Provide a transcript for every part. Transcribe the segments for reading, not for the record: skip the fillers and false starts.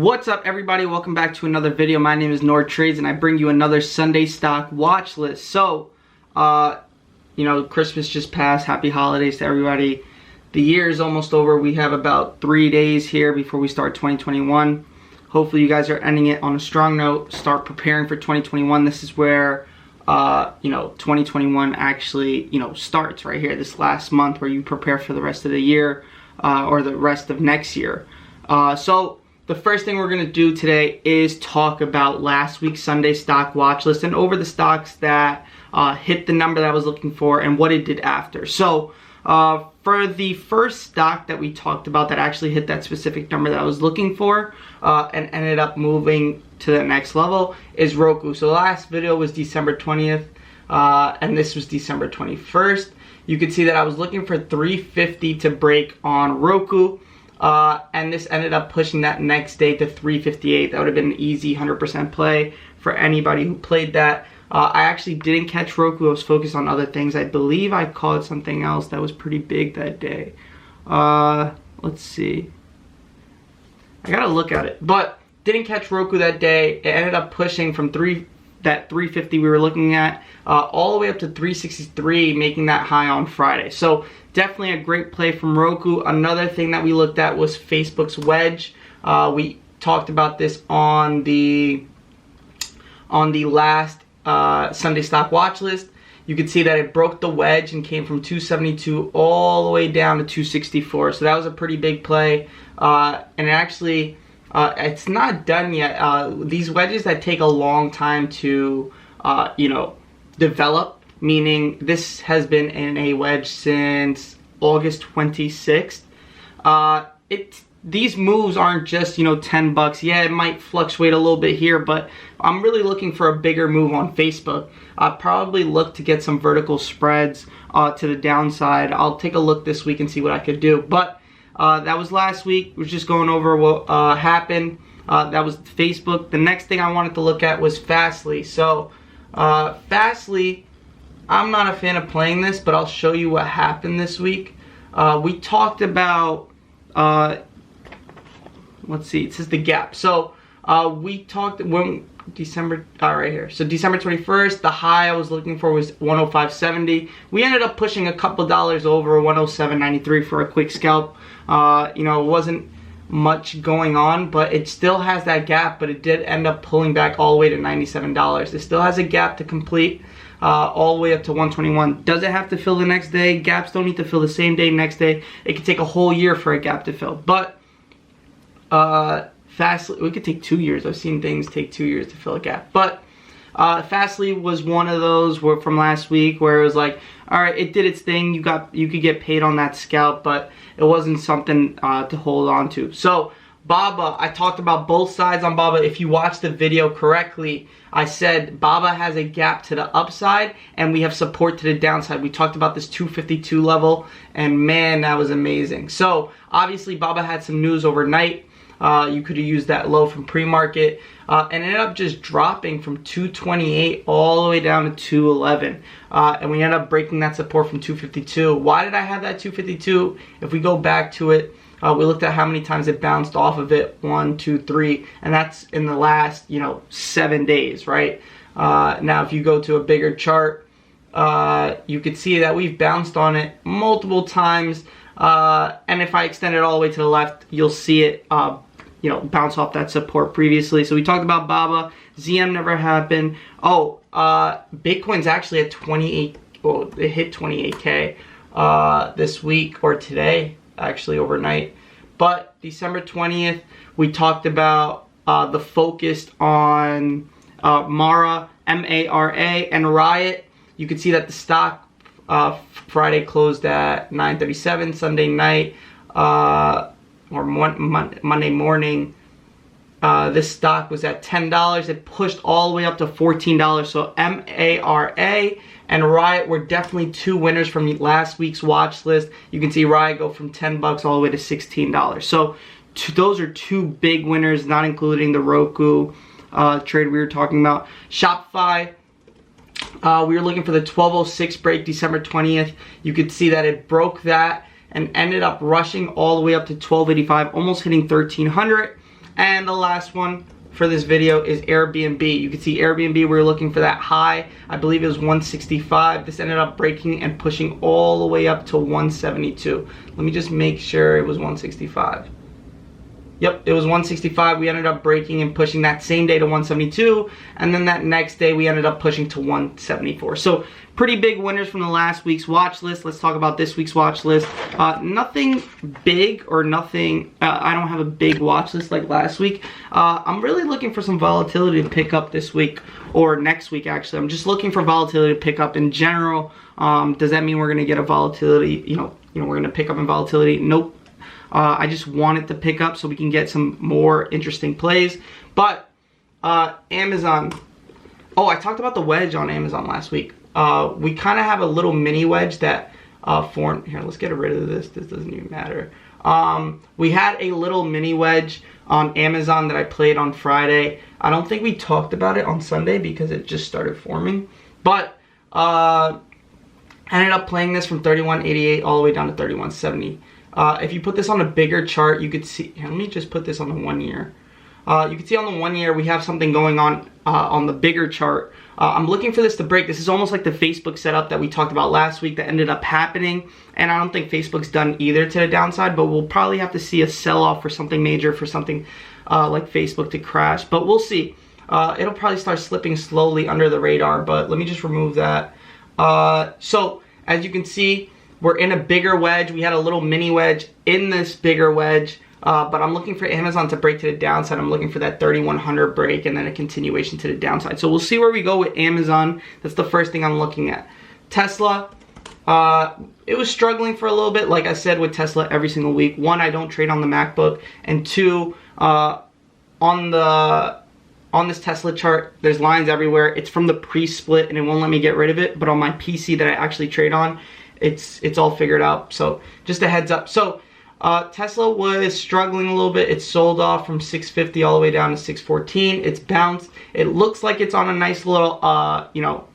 What's up, everybody? Welcome back to another video. My name is Nour Trades and I bring you another Sunday stock watch list. So, you know, Christmas just passed. Happy holidays to everybody. The year is almost over. We have about 3 days here before we start 2021. Hopefully you guys are ending it on a strong note. Start preparing for 2021. This is where, you know, 2021 actually, you know, starts right here. This last month where you prepare for the rest of the year or the rest of next year. So the first thing we're going to do today is talk about last week's Sunday stock watch list and over the stocks that hit the number that I was looking for and what it did after. So for the first stock that we talked about that actually hit that specific number that I was looking for and ended up moving to the next level is Roku. So the last video was December 20th and this was December 21st. You could see that I was looking for 350 to break on Roku. And this ended up pushing that next day to 358. That would have been an easy 100% play for anybody who played that. I actually didn't catch Roku. I was focused on other things. I believe I caught something else that was pretty big that day. Let's see. I gotta look at it. But didn't catch Roku that day. It ended up pushing from that 350 we were looking at all the way up to 363, making that high on Friday. So definitely a great play from Roku. Another thing that we looked at was Facebook's Wedge. We talked about this on the last Sunday stock watch list. You can see that it broke the wedge and came from 272 all the way down to 264. So that was a pretty big play. And it actually, it's not done yet. These wedges that take a long time to, you know, develop, meaning this has been in a wedge since August 26th. These moves aren't just, you know, 10 bucks. Yeah, it might fluctuate a little bit here, but I'm really looking for a bigger move on Facebook. I'll probably look to get some vertical spreads to the downside. I'll take a look this week and see what I could do. But that was last week. We're just going over what happened. That was Facebook. The next thing I wanted to look at was Fastly. So Fastly, I'm not a fan of playing this, but I'll show you what happened this week. We talked about, let's see, it says the gap. So we talked when December, right here. So December 21st, the high I was looking for was 105.70. We ended up pushing a couple dollars over 107.93 for a quick scalp. You know, it wasn't much going on, but it still has that gap, but it did end up pulling back all the way to $97. It still has a gap to complete. All the way up to 121. Does it have to fill the next day? Gaps don't need to fill the same day, next day. It could take a whole year for a gap to fill. But Fastly, we could take 2 years. I've seen things take 2 years to fill a gap. But Fastly was one of those from last week where it was like, all right, it did its thing. You could get paid on that scalp, but it wasn't something to hold on to. So Baba, I talked about both sides on Baba. If you watched the video correctly, I said Baba has a gap to the upside and we have support to the downside. We talked about this 252 level and man, that was amazing. So obviously Baba had some news overnight. You could have used that low from pre-market and ended up just dropping from 228 all the way down to 211. And we ended up breaking that support from 252. Why did I have that 252? If we go back to it, we looked at how many times it bounced off of it. 1, 2, 3, and that's in the last, you know, 7 days, right? Now, if you go to a bigger chart, you could see that we've bounced on it multiple times. And if I extend it all the way to the left, you'll see it, you know, bounce off that support previously. So we talked about Baba. ZM never happened. Oh, Bitcoin's actually at 28. Well, it hit 28K this week or today. Actually overnight. But December 20th, we talked about the focus on Mara, M-A-R-A, and Riot. You can see that the stock Friday closed at 9:37, Sunday night, or Monday morning. This stock was at $10. It pushed all the way up to $14. So M-A-R-A and Riot were definitely two winners from last week's watch list. You can see Riot go from 10 bucks all the way to $16. So those are two big winners, not including the Roku trade we were talking about. Shopify, we were looking for the 1206 break December 20th. You could see that it broke that and ended up rushing all the way up to 1285, almost hitting 1300. And the last one for this video is Airbnb. You can see Airbnb, we were looking for that high. I believe it was 165. This ended up breaking and pushing all the way up to 172. Let me just make sure it was 165. Yep, it was 165. We ended up breaking and pushing that same day to 172, and then that next day we ended up pushing to 174. So pretty big winners from the last week's watch list. Let's talk about this week's watch list. Nothing big or nothing, I don't have a big watch list like last week. I'm really looking for some volatility to pick up this week, or next week actually. I'm just looking for volatility to pick up in general. Does that mean we're gonna get a volatility, you know, we're gonna pick up in volatility? Nope. I just want it to pick up so we can get some more interesting plays. But Amazon, oh, I talked about the wedge on Amazon last week. We kind of have a little mini wedge that formed. Here, let's get rid of this. This doesn't even matter. We had a little mini wedge on Amazon that I played on Friday. I don't think we talked about it on Sunday because it just started forming. But I ended up playing this from 31.88 all the way down to 31.70. If you put this on a bigger chart, you could see, here, let me just put this on the 1 year. You can see on the 1 year, we have something going on the bigger chart. I'm looking for this to break. This is almost like the Facebook setup that we talked about last week that ended up happening. And I don't think Facebook's done either to the downside, but we'll probably have to see a sell-off for something major, for something like Facebook to crash. But we'll see. It'll probably start slipping slowly under the radar, but let me just remove that. So, as you can see, we're in a bigger wedge. We had a little mini wedge in this bigger wedge, but I'm looking for Amazon to break to the downside. I'm looking for that 3100 break and then a continuation to the downside. So we'll see where we go with Amazon. That's the first thing I'm looking at. Tesla, it was struggling for a little bit. Like I said with Tesla every single week. One, I don't trade on the MacBook, and two, on this Tesla chart, there's lines everywhere. It's from the pre-split and it won't let me get rid of it, but on my PC that I actually trade on, it's all figured out. So just a heads up. So Tesla was struggling a little bit. It sold off from 650 all the way down to 614. It's bounced. It looks like it's on a nice little, you know,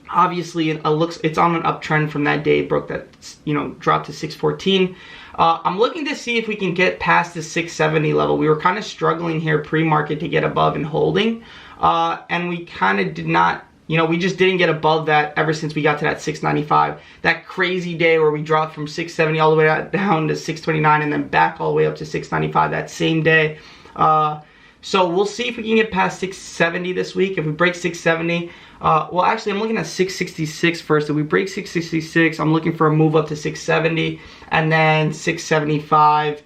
obviously it's on an uptrend from that day. It broke that, you know, dropped to 614. I'm looking to see if we can get past the 670 level. We were kind of struggling here pre-market to get above and holding, and we kind of did not. You know, we just didn't get above that ever since we got to that 695. That crazy day where we dropped from 670 all the way down to 629 and then back all the way up to 695 that same day. So we'll see if we can get past 670 this week. If we break 670, well, actually, I'm looking at 666 first. If we break 666, I'm looking for a move up to 670 and then 675.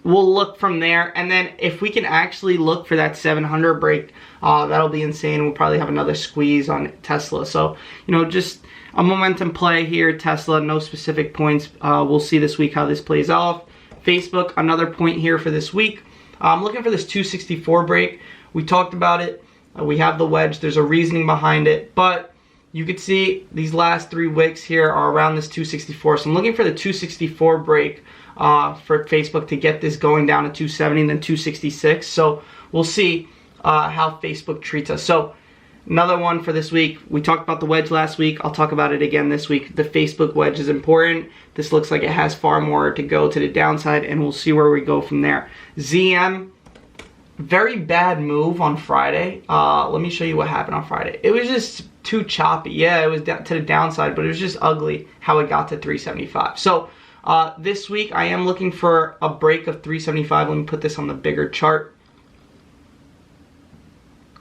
We'll look from there, and then if we can actually look for that 700 break, that'll be insane. We'll probably have another squeeze on Tesla. So, you know, just a momentum play here. Tesla, no specific points. We'll see this week how this plays off. Facebook, another point here for this week. I'm looking for this 264 break. We talked about it. We have the wedge. There's a reasoning behind it, but you can see these last 3 wicks here are around this 264. So I'm looking for the 264 break for Facebook to get this going down to 270 and then 266. So we'll see how Facebook treats us. So another one for this week. We talked about the wedge last week. I'll talk about it again this week. The Facebook wedge is important. This looks like it has far more to go to the downside, and we'll see where we go from there. ZM, very bad move on Friday. Let me show you what happened on Friday. It was just too choppy. Yeah, it was down to the downside, but it was just ugly how it got to 375. So this week I am looking for a break of 375. Let me put this on the bigger chart.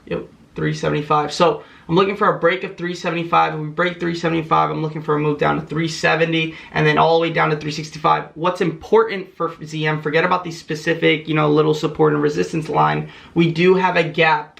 Yep, 375. So I'm looking for a break of 375. If we break 375, I'm looking for a move down to 370 and then all the way down to 365. What's important for ZM, forget about these specific, you know, little support and resistance line. We do have a gap,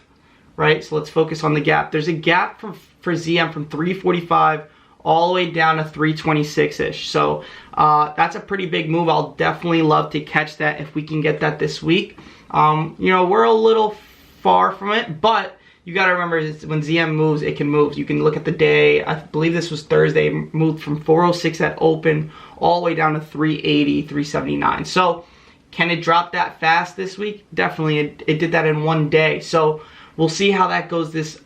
right? So let's focus on the gap. There's a gap for ZM from 345 all the way down to 326-ish. So that's a pretty big move. I'll definitely love to catch that if we can get that this week. You know, we're a little far from it, but you got to remember when ZM moves, it can move. You can look at the day. I believe this was Thursday. Moved from 406 at open all the way down to 380, 379. So can it drop that fast this week? Definitely. It did that in one day. So we'll see how that goes this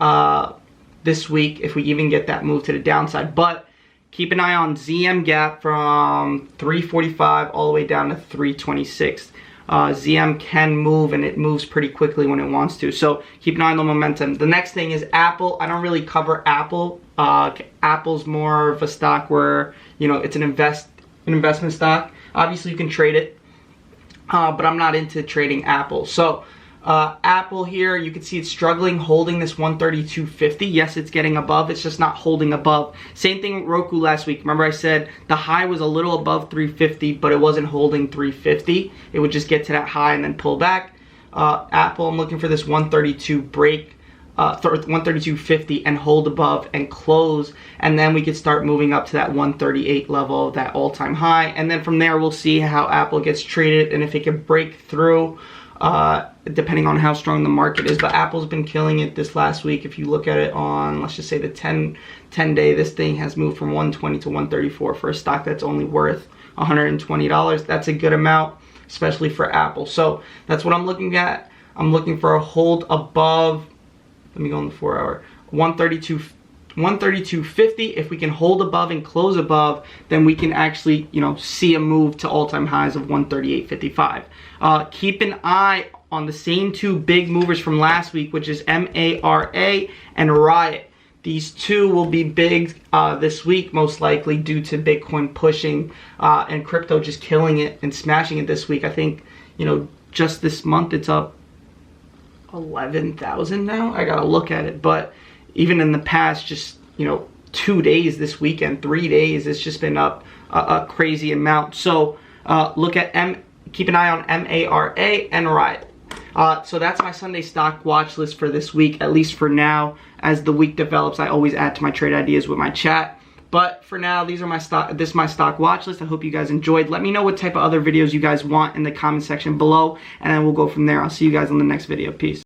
week, if we even get that move to the downside. But keep an eye on ZM gap from 345 all the way down to 326. ZM can move, and it moves pretty quickly when it wants to. So keep an eye on the momentum. The next thing is Apple. I don't really cover Apple. Apple's more of a stock where, you know, it's an investment stock. Obviously, you can trade it, but I'm not into trading Apple. So Apple here, you can see it's struggling holding this 132.50. Yes, it's getting above, it's just not holding above. Same thing with Roku last week. Remember I said the high was a little above 350, but it wasn't holding 350. It would just get to that high and then pull back. Apple, I'm looking for this 132 break, 132.50 and hold above and close, and then we could start moving up to that 138 level, that all-time high, and then from there we'll see how Apple gets traded and if it can break through, depending on how strong the market is. But Apple's been killing it this last week. If you look at it on, let's just say the 10 day, this thing has moved from 120 to 134 for a stock that's only worth $120. That's a good amount, especially for Apple. So that's what I'm looking at. I'm looking for a hold above, let me go on the 4 hour, 132.50. If we can hold above and close above, then we can actually, you know, see a move to all-time highs of 138.55. Keep an eye on the same two big movers from last week, which is MARA and Riot. These two will be big this week, most likely, due to Bitcoin pushing and crypto just killing it and smashing it this week. I think, you know, just this month it's up 11,000 now. I gotta look at it, but even in the past, just, you know, 2 days this weekend, 3 days, it's just been up a crazy amount. So keep an eye on MARA and Riot. So that's my Sunday stock watch list for this week, at least for now. As the week develops, I always add to my trade ideas with my chat. But for now, this is my stock watch list. I hope you guys enjoyed. Let me know what type of other videos you guys want in the comment section below, and then we'll go from there. I'll see you guys on the next video. Peace.